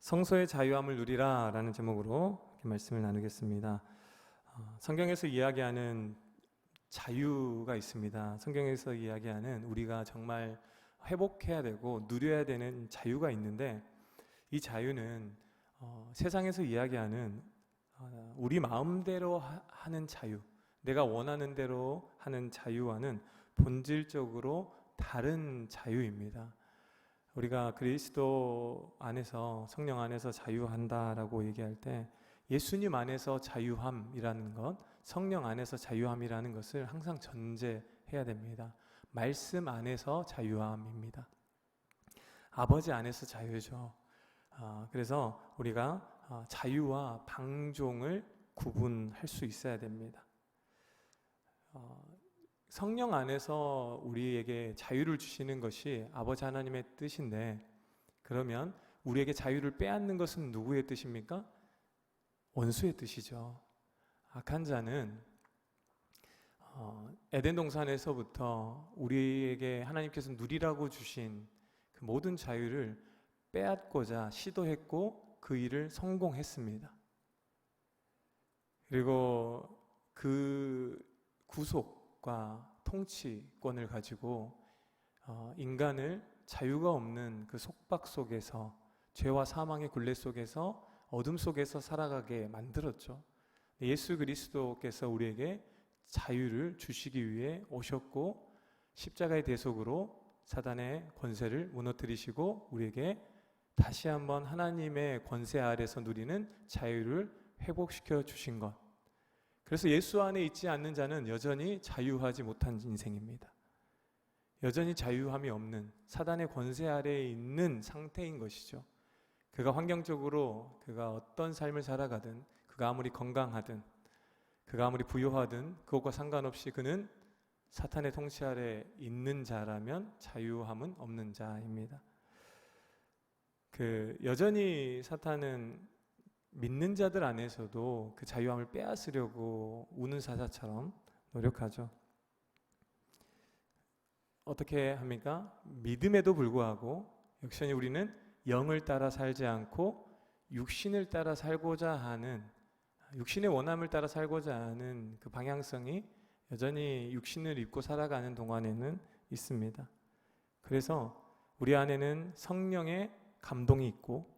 성소의 자유함을 누리라 라는 제목으로 이렇게 말씀을 나누겠습니다. 성경에서 이야기하는 자유가 있습니다. 성경에서 이야기하는 우리가 정말 회복해야 되고 누려야 되는 자유가 있는데, 이 자유는 세상에서 이야기하는 우리 마음대로 하는 자유, 내가 원하는 대로 하는 자유와는 본질적으로 다른 자유입니다. 우리가 그리스도 안에서, 성령 안에서 자유한다라고 얘기할 때 예수님 안에서 자유함이라는 것, 성령 안에서 자유함이라는 것을 항상 전제해야 됩니다. 말씀 안에서 자유함입니다. 아버지 안에서 자유죠. 그래서 우리가 자유와 방종을 구분할 수 있어야 됩니다. 성령 안에서 우리에게 자유를 주시는 것이 아버지 하나님의 뜻인데, 그러면 우리에게 자유를 빼앗는 것은 누구의 뜻입니까? 원수의 뜻이죠. 악한 자는 에덴 동산에서부터 우리에게 하나님께서 누리라고 주신 그 모든 자유를 빼앗고자 시도했고 그 일을 성공했습니다. 그리고 그 구속과 통치권을 가지고 인간을 자유가 없는 그 속박 속에서, 죄와 사망의 굴레 속에서, 어둠 속에서 살아가게 만들었죠. 예수 그리스도께서 우리에게 자유를 주시기 위해 오셨고, 십자가의 대속으로 사단의 권세를 무너뜨리시고 우리에게 다시 한번 하나님의 권세 아래서 누리는 자유를 회복시켜 주신 것. 그래서 예수 안에 있지 않는 자는 여전히 자유하지 못한 인생입니다. 여전히 자유함이 없는, 사단의 권세 아래에 있는 상태인 것이죠. 그가 환경적으로 그가 어떤 삶을 살아가든, 그가 아무리 건강하든, 그가 아무리 부유하든 그것과 상관없이 그는 사탄의 통치 아래 있는 자라면 자유함은 없는 자입니다. 여전히 사탄은 믿는 자들 안에서도 그 자유함을 빼앗으려고 우는 사자처럼 노력하죠. 어떻게 합니까? 믿음에도 불구하고 역시 우리는 영을 따라 살지 않고 육신을 따라 살고자 하는, 육신의 원함을 따라 살고자 하는 그 방향성이 여전히 육신을 입고 살아가는 동안에는 있습니다. 그래서 우리 안에는 성령의 감동이 있고,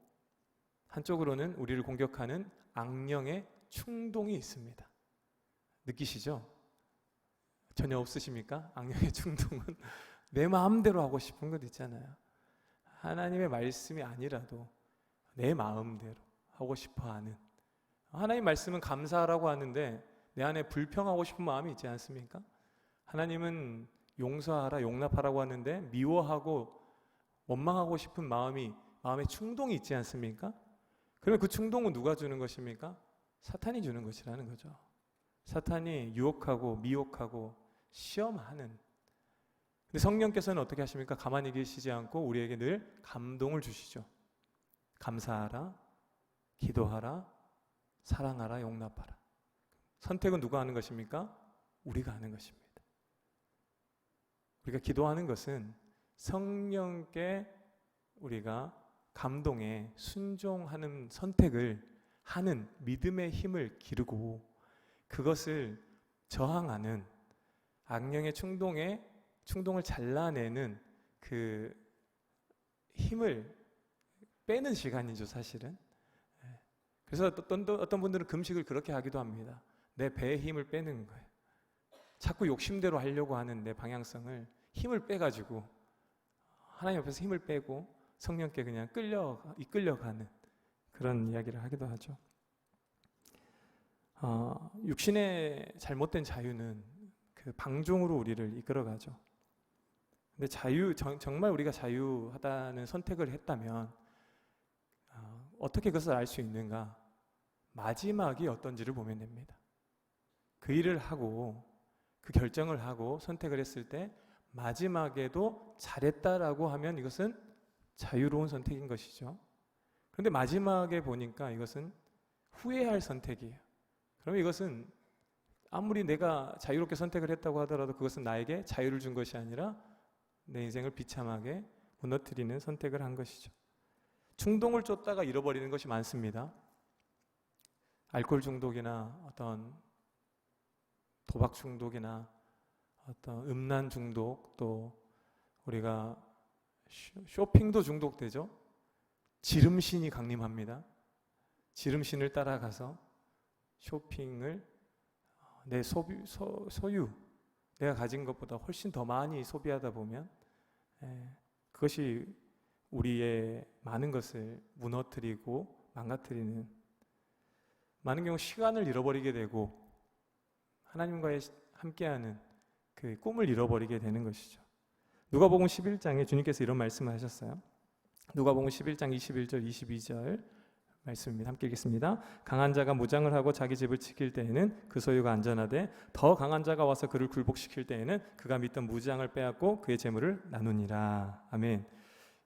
한쪽으로는 우리를 공격하는 악령의 충동이 있습니다. 느끼시죠? 전혀 없으십니까? 악령의 충동은 내 마음대로 하고 싶은 것 있잖아요. 하나님의 말씀이 아니라도 내 마음대로 하고 싶어 하는, 하나님 말씀은 감사하라고 하는데 내 안에 불평하고 싶은 마음이 있지 않습니까? 하나님은 용서하라, 용납하라고 하는데 미워하고 원망하고 싶은 마음의 충동이 있지 않습니까? 그러면 그 충동은 누가 주는 것입니까? 사탄이 주는 것이라는 거죠. 사탄이 유혹하고 미혹하고 시험하는. 근데 성령께서는 어떻게 하십니까? 가만히 계시지 않고 우리에게 늘 감동을 주시죠. 감사하라, 기도하라, 사랑하라, 용납하라. 선택은 누가 하는 것입니까? 우리가 하는 것입니다. 우리가 기도하는 것은 성령께 우리가 감동에 순종하는 선택을 하는 믿음의 힘을 기르고, 그것을 저항하는 악령의 충동을 잘라내는 그 힘을 빼는 시간이죠, 사실은. 그래서 어떤 분들은 금식을 그렇게 하기도 합니다. 내 배의 힘을 빼는 거예요. 자꾸 욕심대로 하려고 하는 내 방향성을, 힘을 빼가지고 하나님 앞에서 힘을 빼고 성령께 그냥 이끌려가는 그런 이야기를 하기도 하죠. 육신의 잘못된 자유는 그 방종으로 우리를 이끌어가죠. 근데 정말 우리가 자유하다는 선택을 했다면 어떻게 그것을 알 수 있는가? 마지막이 어떤지를 보면 됩니다. 그 일을 하고 그 결정을 하고 선택을 했을 때 마지막에도 잘했다라고 하면 이것은 자유로운 선택인 것이죠. 그런데 마지막에 보니까 이것은 후회할 선택이에요. 그러면 이것은 아무리 내가 자유롭게 선택을 했다고 하더라도 그것은 나에게 자유를 준 것이 아니라 내 인생을 비참하게 무너뜨리는 선택을 한 것이죠. 충동을 쫓다가 잃어버리는 것이 많습니다. 알코올 중독이나 어떤 도박 중독이나 어떤 음란 중독, 또 우리가 쇼핑도 중독되죠. 지름신이 강림합니다. 지름신을 따라가서 쇼핑을 내 소유, 내가 가진 것보다 훨씬 더 많이 소비하다 보면 그것이 우리의 많은 것을 무너뜨리고 망가뜨리는, 많은 경우 시간을 잃어버리게 되고 하나님과의 함께하는 그 꿈을 잃어버리게 되는 것이죠. 누가복음 11장에 주님께서 이런 말씀을 하셨어요. 누가복음 11장 21절 22절 말씀입니다. 함께 읽겠습니다. 강한 자가 무장을 하고 자기 집을 지킬 때에는 그 소유가 안전하되 더 강한 자가 와서 그를 굴복시킬 때에는 그가 믿던 무장을 빼앗고 그의 재물을 나누니라. 아멘.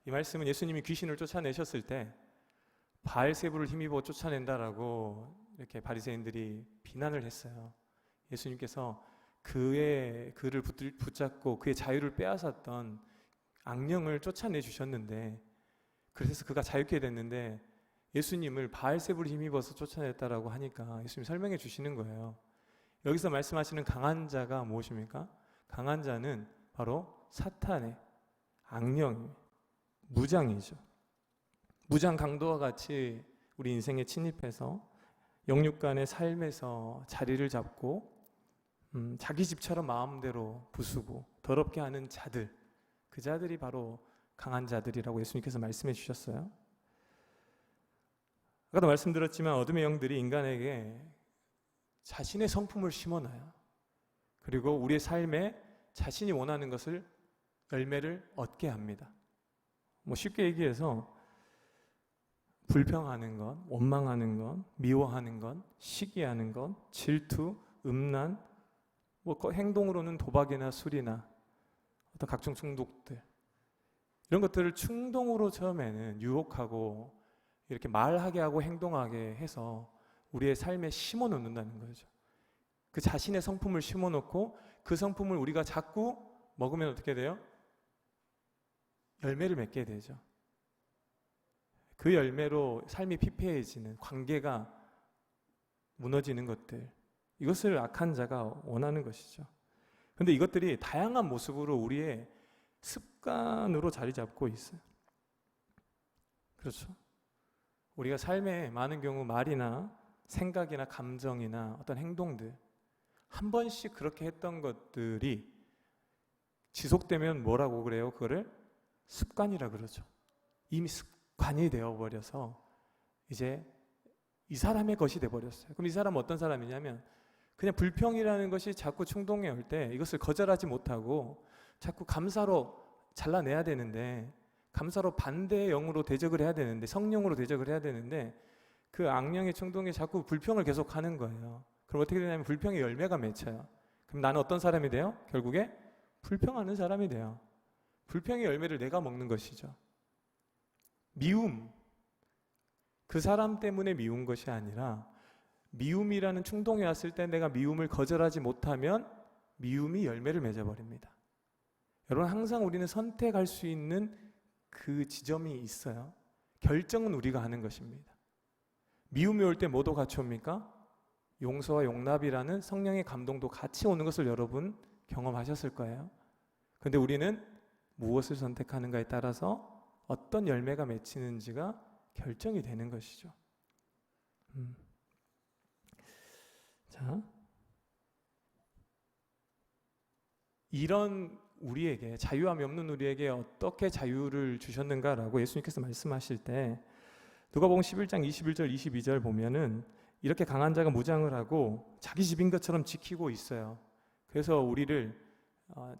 이 말씀은 예수님이 귀신을 쫓아내셨을 때 바알세불을 힘입어 쫓아낸다라고 이렇게 바리새인들이 비난을 했어요. 예수님께서 그를 붙잡고 그의 자유를 빼앗았던 악령을 쫓아내 주셨는데, 그래서 그가 자유케 됐는데 예수님을 바알세불을 힘입어서 쫓아냈다라고 하니까 예수님이 설명해 주시는 거예요. 여기서 말씀하시는 강한 자가 무엇입니까? 강한 자는 바로 사탄의 악령, 무장이죠. 무장 강도와 같이 우리 인생에 침입해서 영육간의 삶에서 자리를 잡고 자기 집처럼 마음대로 부수고 더럽게 하는 자들, 그 자들이 바로 강한 자들이라고 예수님께서 말씀해 주셨어요. 아까도 말씀드렸지만 어둠의 영들이 인간에게 자신의 성품을 심어놔요. 그리고 우리의 삶에 자신이 원하는 것을, 열매를 얻게 합니다. 쉽게 얘기해서 불평하는 것, 원망하는 것, 미워하는 것, 시기하는 것, 질투, 음란, 행동으로는 도박이나 술이나 어떤 각종 중독들, 이런 것들을 충동으로 처음에는 유혹하고 이렇게 말하게 하고 행동하게 해서 우리의 삶에 심어 놓는다는 거죠. 그 자신의 성품을 심어 놓고 그 성품을 우리가 자꾸 먹으면 어떻게 돼요? 열매를 맺게 되죠. 그 열매로 삶이 피폐해지는, 관계가 무너지는 것들, 이것을 악한 자가 원하는 것이죠. 그런데 이것들이 다양한 모습으로 우리의 습관으로 자리 잡고 있어요. 그렇죠? 우리가 삶에 많은 경우 말이나 생각이나 감정이나 어떤 행동들, 한 번씩 그렇게 했던 것들이 지속되면 뭐라고 그래요? 그거를 습관이라 그러죠. 이미 습관이 되어버려서 이제 이 사람의 것이 되어버렸어요. 그럼 이 사람은 어떤 사람이냐면 그냥 불평이라는 것이 자꾸 충동에 올 때 이것을 거절하지 못하고 자꾸 감사로 잘라내야 되는데, 감사로 반대의 영으로 대적을 해야 되는데, 성령으로 대적을 해야 되는데 그 악령의 충동에 자꾸 불평을 계속하는 거예요. 그럼 어떻게 되냐면 불평의 열매가 맺혀요. 그럼 나는 어떤 사람이 돼요? 결국에 불평하는 사람이 돼요. 불평의 열매를 내가 먹는 것이죠. 미움, 그 사람 때문에 미운 것이 아니라 미움이라는 충동이 왔을 때 내가 미움을 거절하지 못하면 미움이 열매를 맺어버립니다. 여러분, 항상 우리는 선택할 수 있는 그 지점이 있어요. 결정은 우리가 하는 것입니다. 미움이 올 때 뭐도 같이 옵니까? 용서와 용납이라는 성령의 감동도 같이 오는 것을 여러분 경험하셨을 거예요. 그런데 우리는 무엇을 선택하는가에 따라서 어떤 열매가 맺히는지가 결정이 되는 것이죠. 자, 이런 우리에게, 자유함이 없는 우리에게 어떻게 자유를 주셨는가라고 예수님께서 말씀하실 때 누가복음 11장 21절 22절 보면은 이렇게 강한 자가 무장을 하고 자기 집인 것처럼 지키고 있어요. 그래서 우리를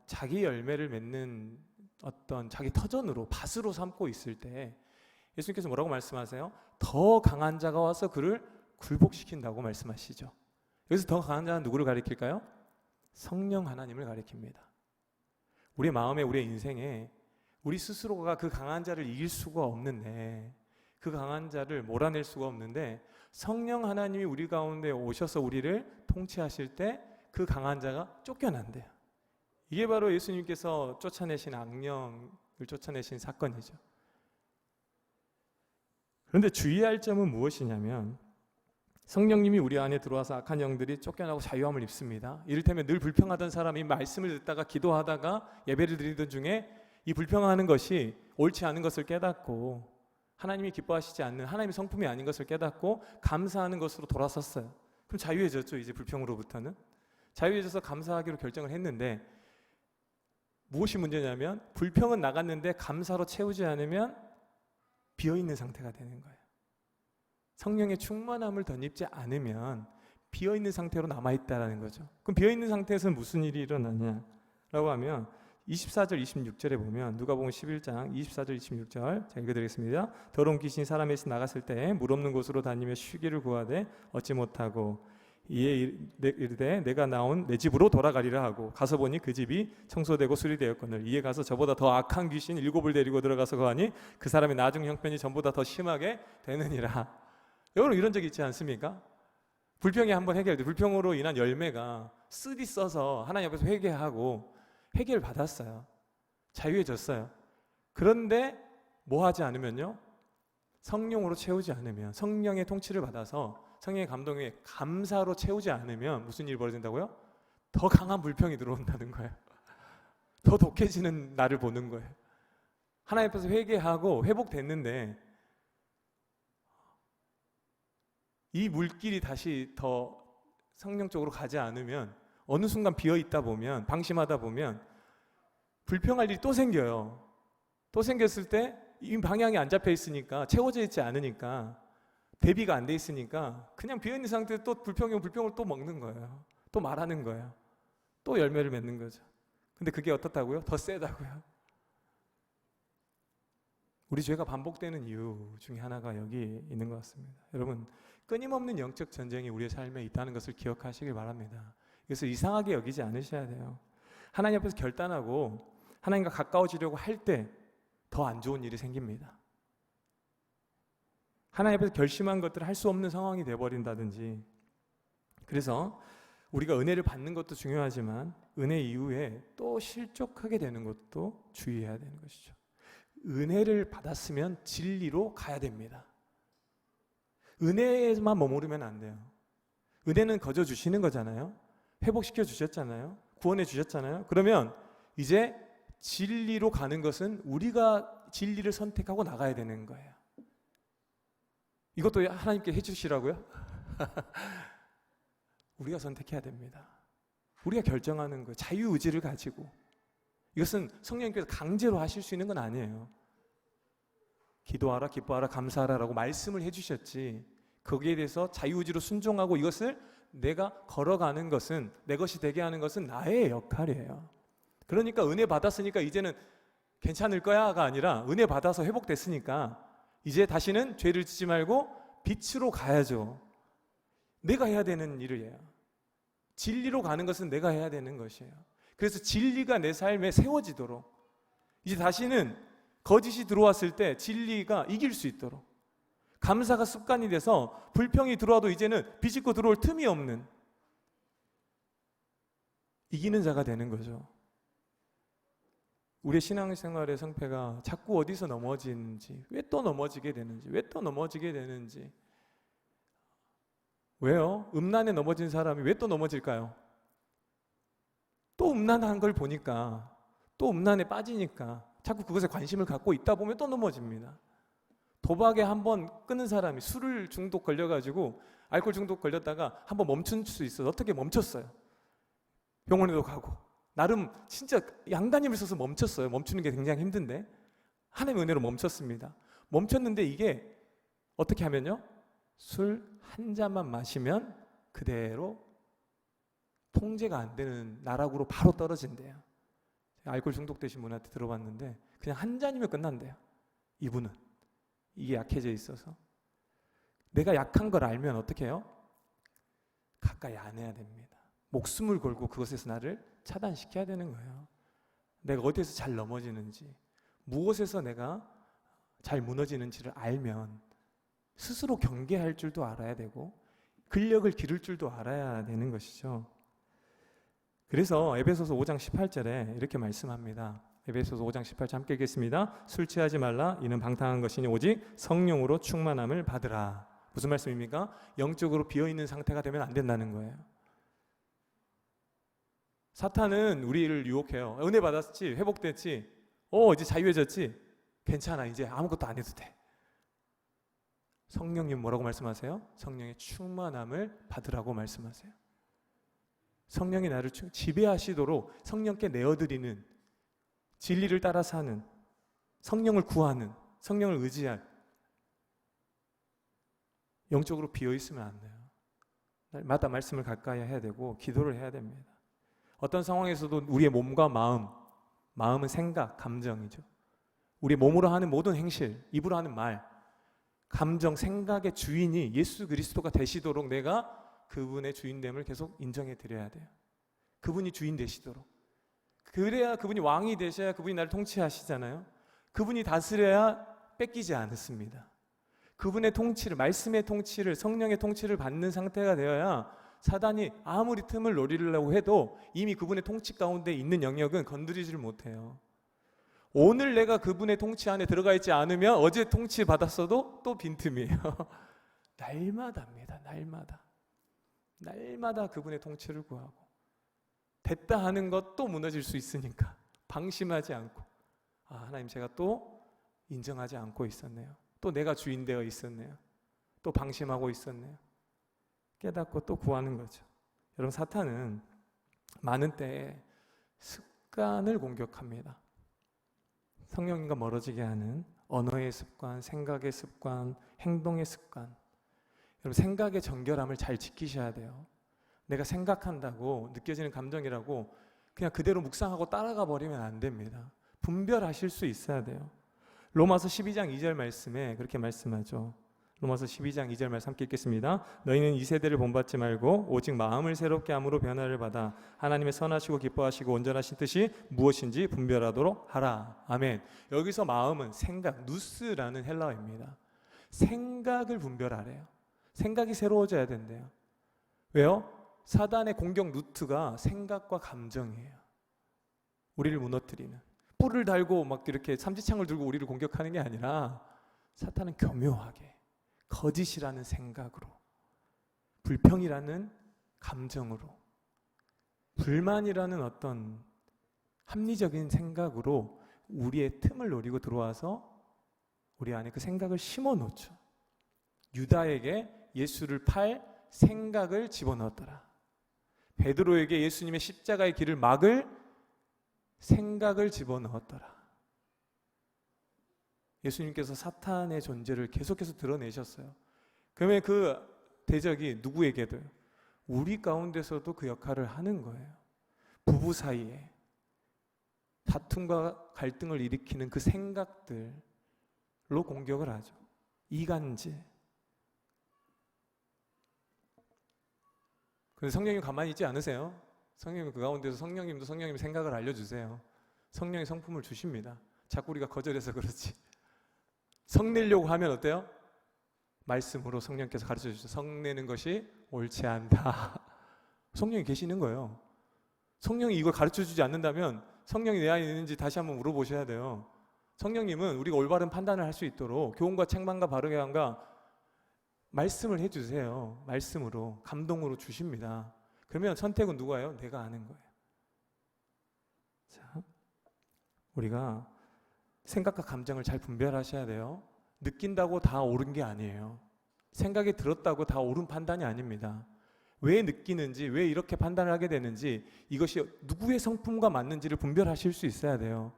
자기 열매를 맺는 어떤 자기 터전으로, 밭으로 삼고 있을 때 예수님께서 뭐라고 말씀하세요? 더 강한 자가 와서 그를 굴복시킨다고 말씀하시죠. 여기서 더 강한 자는 누구를 가리킬까요? 성령 하나님을 가리킵니다. 우리의 마음에, 우리의 인생에 우리 스스로가 그 강한 자를 이길 수가 없는데, 그 강한 자를 몰아낼 수가 없는데 성령 하나님이 우리 가운데 오셔서 우리를 통치하실 때 그 강한 자가 쫓겨난대요. 이게 바로 예수님께서 쫓아내신 악령을 쫓아내신 사건이죠. 그런데 주의할 점은 무엇이냐면 성령님이 우리 안에 들어와서 악한 영들이 쫓겨나고 자유함을 입습니다. 이를테면 늘 불평하던 사람이 말씀을 듣다가 기도하다가 예배를 드리던 중에 이 불평하는 것이 옳지 않은 것을 깨닫고 하나님이 기뻐하시지 않는 하나님의 성품이 아닌 것을 깨닫고 감사하는 것으로 돌아섰어요. 그럼 자유해졌죠. 이제 불평으로부터는 자유해져서 감사하기로 결정을 했는데 무엇이 문제냐면 불평은 나갔는데 감사로 채우지 않으면 비어있는 상태가 되는 거예요. 성령의 충만함을 덧입지 않으면 비어있는 상태로 남아있다는 거죠. 그럼 비어있는 상태에서는 무슨 일이 일어나냐라고 하면 24절 26절에 보면 누가복음 11장 24절 26절 제가 읽어드리겠습니다. 더러운 귀신이 사람에서 나갔을 때 물 없는 곳으로 다니며 쉬기를 구하되 얻지 못하고 이에 이르되 내가 나온 내 집으로 돌아가리라 하고 가서 보니 그 집이 청소되고 수리되었거늘 이에 가서 저보다 더 악한 귀신 7을 데리고 들어가서 거하니 그 사람의 나중 형편이 전보다 더 심하게 되느니라. 여러분 이런 적 있지 않습니까? 불평이 한번 해결돼 불평으로 인한 열매가 쓰디 써서 하나님 앞에서 회개하고 해결 받았어요. 자유해졌어요. 그런데 뭐 하지 않으면요, 성령으로 채우지 않으면, 성령의 통치를 받아서 성령의 감동에 감사로 채우지 않으면 무슨 일이 벌어진다고요? 더 강한 불평이 들어온다는 거예요. 더 독해지는 나를 보는 거예요. 하나님 앞에서 회개하고 회복됐는데 이 물길이 다시 더 성령적으로 가지 않으면 어느 순간 비어있다 보면, 방심하다 보면 불평할 일이 또 생겨요. 또 생겼을 때 이 방향이 안 잡혀 있으니까, 채워져 있지 않으니까, 대비가 안 돼 있으니까 그냥 비어있는 상태에서 또 불평을 또 먹는 거예요. 또 말하는 거예요. 또 열매를 맺는 거죠. 근데 그게 어떻다고요? 더 세다고요. 우리 죄가 반복되는 이유 중에 하나가 여기 있는 것 같습니다. 여러분, 끊임없는 영적 전쟁이 우리의 삶에 있다는 것을 기억하시길 바랍니다. 그래서 이상하게 여기지 않으셔야 돼요. 하나님 앞에서 결단하고 하나님과 가까워지려고 할 때 더 안 좋은 일이 생깁니다. 하나님 앞에서 결심한 것들을 할 수 없는 상황이 되어버린다든지. 그래서 우리가 은혜를 받는 것도 중요하지만 은혜 이후에 또 실족하게 되는 것도 주의해야 되는 것이죠. 은혜를 받았으면 진리로 가야 됩니다. 은혜에만 머무르면 안 돼요. 은혜는 거저 주시는 거잖아요. 회복시켜 주셨잖아요. 구원해 주셨잖아요. 그러면 이제 진리로 가는 것은 우리가 진리를 선택하고 나가야 되는 거예요. 이것도 하나님께 해주시라고요? 우리가 선택해야 됩니다. 우리가 결정하는 거예요. 자유의지를 가지고. 이것은 성령님께서 강제로 하실 수 있는 건 아니에요. 기도하라, 기뻐하라, 감사하라라고 말씀을 해주셨지, 거기에 대해서 자유의지로 순종하고 이것을 내가 걸어가는 것은, 내 것이 되게 하는 것은 나의 역할이에요. 그러니까 은혜 받았으니까 이제는 괜찮을 거야가 아니라 은혜 받아서 회복됐으니까 이제 다시는 죄를 짓지 말고 빛으로 가야죠. 내가 해야 되는 일이에요. 진리로 가는 것은 내가 해야 되는 것이에요. 그래서 진리가 내 삶에 세워지도록, 이제 다시는 거짓이 들어왔을 때 진리가 이길 수 있도록, 감사가 습관이 돼서 불평이 들어와도 이제는 비집고 들어올 틈이 없는 이기는 자가 되는 거죠. 우리의 신앙생활의 성패가 자꾸 어디서 넘어지는지, 왜 또 넘어지게 되는지, 왜 또 넘어지게 되는지. 왜요? 음란에 넘어진 사람이 왜 또 넘어질까요? 또 음란한 걸 보니까, 또 음란에 빠지니까 자꾸 그것에 관심을 갖고 있다 보면 또 넘어집니다. 도박에 한번 끊은 사람이 술을 중독 걸려가지고 알코올 중독 걸렸다가 한번 멈출 수 있어요. 어떻게 멈췄어요? 병원에도 가고 나름 진짜 양다님을 써서 멈췄어요. 멈추는 게 굉장히 힘든데 하나님의 은혜로 멈췄습니다. 멈췄는데 이게 어떻게 하면요, 술 한 잔만 마시면 그대로 통제가 안 되는 나락으로 바로 떨어진대요. 알코올 중독되신 분한테 들어봤는데 그냥 한 잔이면 끝난대요. 이분은 이게 약해져 있어서. 내가 약한 걸 알면 어떻게 해요? 가까이 안 해야 됩니다. 목숨을 걸고 그것에서 나를 차단시켜야 되는 거예요. 내가 어디에서 잘 넘어지는지, 무엇에서 내가 잘 무너지는지를 알면 스스로 경계할 줄도 알아야 되고 근력을 기를 줄도 알아야 되는 것이죠. 그래서 에베소서 5장 18절에 이렇게 말씀합니다. 에베소서 5장 18절 함께 읽겠습니다. 술 취하지 말라. 이는 방탕한 것이니 오직 성령으로 충만함을 받으라. 무슨 말씀입니까? 영적으로 비어있는 상태가 되면 안 된다는 거예요. 사탄은 우리를 유혹해요. 은혜 받았지, 회복됐지, 이제 자유해졌지, 괜찮아, 이제 아무것도 안 해도 돼. 성령님 뭐라고 말씀하세요? 성령의 충만함을 받으라고 말씀하세요. 성령이 나를 지배하시도록 성령께 내어드리는, 진리를 따라 사는, 성령을 구하는, 성령을 의지할, 영적으로 비어있으면 안 돼요. 날마다 말씀을 가까이 해야 되고 기도를 해야 됩니다. 어떤 상황에서도 우리의 몸과 마음은 생각, 감정이죠. 우리 몸으로 하는 모든 행실, 입으로 하는 말, 감정, 생각의 주인이 예수 그리스도가 되시도록 내가 그분의 주인됨을 계속 인정해 드려야 돼요. 그분이 주인 되시도록. 그래야 그분이 왕이 되셔야 그분이 나를 통치하시잖아요. 그분이 다스려야 뺏기지 않습니다. 그분의 통치를, 말씀의 통치를, 성령의 통치를 받는 상태가 되어야 사단이 아무리 틈을 노리려고 해도 이미 그분의 통치 가운데 있는 영역은 건드리지를 못해요. 오늘 내가 그분의 통치 안에 들어가 있지 않으면 어제 통치 받았어도 또 빈틈이에요. 날마다입니다. 날마다 그분의 통치를 구하고 됐다 하는 것 또 무너질 수 있으니까 방심하지 않고, 하나님 제가 또 인정하지 않고 있었네요. 또 내가 주인 되어 있었네요. 또 방심하고 있었네요. 깨닫고 또 구하는 거죠. 여러분, 사탄은 많은 때에 습관을 공격합니다. 성령님과 멀어지게 하는 언어의 습관, 생각의 습관, 행동의 습관. 여러분, 생각의 정결함을 잘 지키셔야 돼요. 내가 생각한다고 느껴지는 감정이라고 그냥 그대로 묵상하고 따라가 버리면 안 됩니다. 분별하실 수 있어야 돼요. 로마서 12장 2절 말씀에 그렇게 말씀하죠. 로마서 12장 2절 말씀 함께 읽겠습니다. 너희는 이 세대를 본받지 말고 오직 마음을 새롭게 함으로 변화를 받아 하나님의 선하시고 기뻐하시고 온전하신 뜻이 무엇인지 분별하도록 하라. 아멘. 여기서 마음은 생각, 누스라는 헬라어입니다. 생각을 분별하래요. 생각이 새로워져야 된대요. 왜요? 사단의 공격 루트가 생각과 감정이에요. 우리를 무너뜨리는, 뿔을 달고 막 이렇게 삼지창을 들고 우리를 공격하는 게 아니라 사탄은 교묘하게 거짓이라는 생각으로, 불평이라는 감정으로, 불만이라는 어떤 합리적인 생각으로 우리의 틈을 노리고 들어와서 우리 안에 그 생각을 심어 놓죠. 유다에게 예수를 팔 생각을 집어넣었더라. 베드로에게 예수님의 십자가의 길을 막을 생각을 집어넣었더라. 예수님께서 사탄의 존재를 계속해서 드러내셨어요. 그러면 그 대적이 누구에게도, 우리 가운데서도 그 역할을 하는 거예요. 부부 사이에 다툼과 갈등을 일으키는 그 생각들로 공격을 하죠. 이간질. 그런데 성령님 가만히 있지 않으세요? 성령님 그 가운데서 성령님도 성령님 생각을 알려주세요. 성령의 성품을 주십니다. 자꾸 우리가 거절해서 그렇지. 성내려고 하면 어때요? 말씀으로 성령께서 가르쳐 주시죠. 성내는 것이 옳지 않다. 성령이 계시는 거예요. 성령이 이걸 가르쳐 주지 않는다면 성령이 내 안에 있는지 다시 한번 물어보셔야 돼요. 성령님은 우리가 올바른 판단을 할 수 있도록 교훈과 책망과 바르게 함과 말씀을 해주세요. 말씀으로, 감동으로 주십니다. 그러면 선택은 누가요? 내가 하는 거예요. 자, 우리가 생각과 감정을 잘 분별하셔야 돼요. 느낀다고 다 옳은 게 아니에요. 생각이 들었다고 다 옳은 판단이 아닙니다. 왜 느끼는지, 왜 이렇게 판단을 하게 되는지, 이것이 누구의 성품과 맞는지를 분별하실 수 있어야 돼요.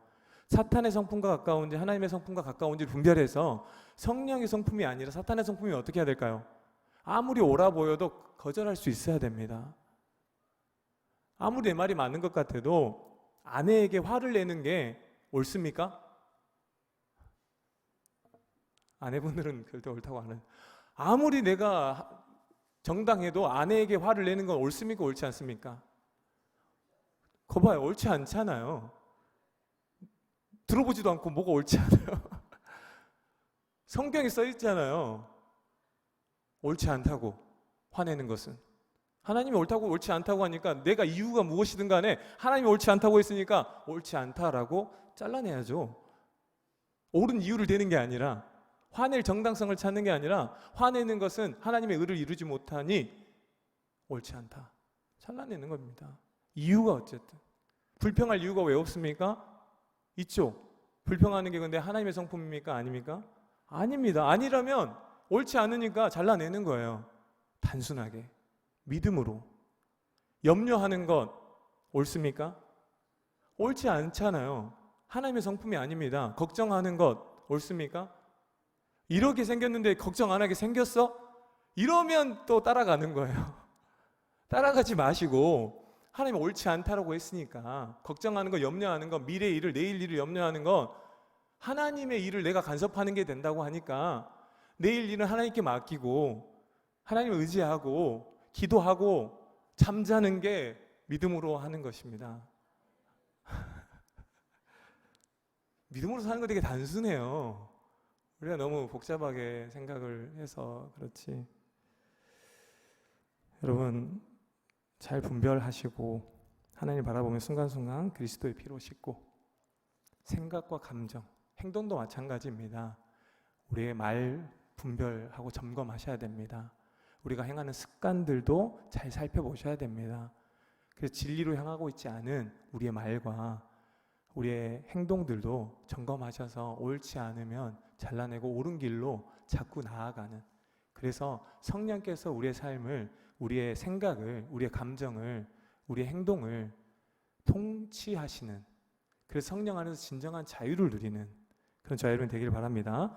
사탄의 성품과 가까운지 하나님의 성품과 가까운지를 분별해서 성령의 성품이 아니라 사탄의 성품이 어떻게 해야 될까요? 아무리 옳아 보여도 거절할 수 있어야 됩니다. 아무리 내 말이 맞는 것 같아도 아내에게 화를 내는 게 옳습니까? 아내분들은 그럴 때 옳다고 하는. 아무리 내가 정당해도 아내에게 화를 내는 건 옳습니까? 옳지 않습니까? 거봐요. 옳지 않잖아요. 들어보지도 않고 뭐가 옳지 않아요. 성경에 써 있잖아요. 옳지 않다고 화내는 것은. 하나님이 옳다고 옳지 않다고 하니까 내가 이유가 무엇이든 간에 하나님이 옳지 않다고 했으니까 옳지 않다라고 잘라내야죠. 옳은 이유를 대는 게 아니라, 화낼 정당성을 찾는 게 아니라, 화내는 것은 하나님의 의를 이루지 못하니 옳지 않다. 잘라내는 겁니다. 이유가 어쨌든. 불평할 이유가 왜 없습니까? 있죠. 불평하는 게 근데 하나님의 성품입니까? 아닙니까? 아닙니다. 아니라면 옳지 않으니까 잘라내는 거예요. 단순하게. 믿음으로. 염려하는 것 옳습니까? 옳지 않잖아요. 하나님의 성품이 아닙니다. 걱정하는 것 옳습니까? 이렇게 생겼는데 걱정 안 하게 생겼어? 이러면 또 따라가는 거예요. 따라가지 마시고, 하나님 옳지 않다라고 했으니까 걱정하는 거, 염려하는 거, 미래 일을, 내일 일을 염려하는 건 하나님의 일을 내가 간섭하는 게 된다고 하니까 내일 일은 하나님께 맡기고 하나님을 의지하고 기도하고 잠자는 게 믿음으로 하는 것입니다. 믿음으로 사는 거 되게 단순해요. 우리가 너무 복잡하게 생각을 해서 그렇지. 여러분, 잘 분별하시고 하나님 바라보면 순간순간 그리스도의 피로 씻고, 생각과 감정, 행동도 마찬가지입니다. 우리의 말 분별하고 점검하셔야 됩니다. 우리가 행하는 습관들도 잘 살펴보셔야 됩니다. 그래서 진리로 향하고 있지 않은 우리의 말과 우리의 행동들도 점검하셔서 옳지 않으면 잘라내고 옳은 길로 자꾸 나아가는, 그래서 성령께서 우리의 삶을, 우리의 생각을, 우리의 감정을, 우리의 행동을 통치하시는, 그래서 성령 안에서 진정한 자유를 누리는 그런 저와 여러분 되기를 바랍니다.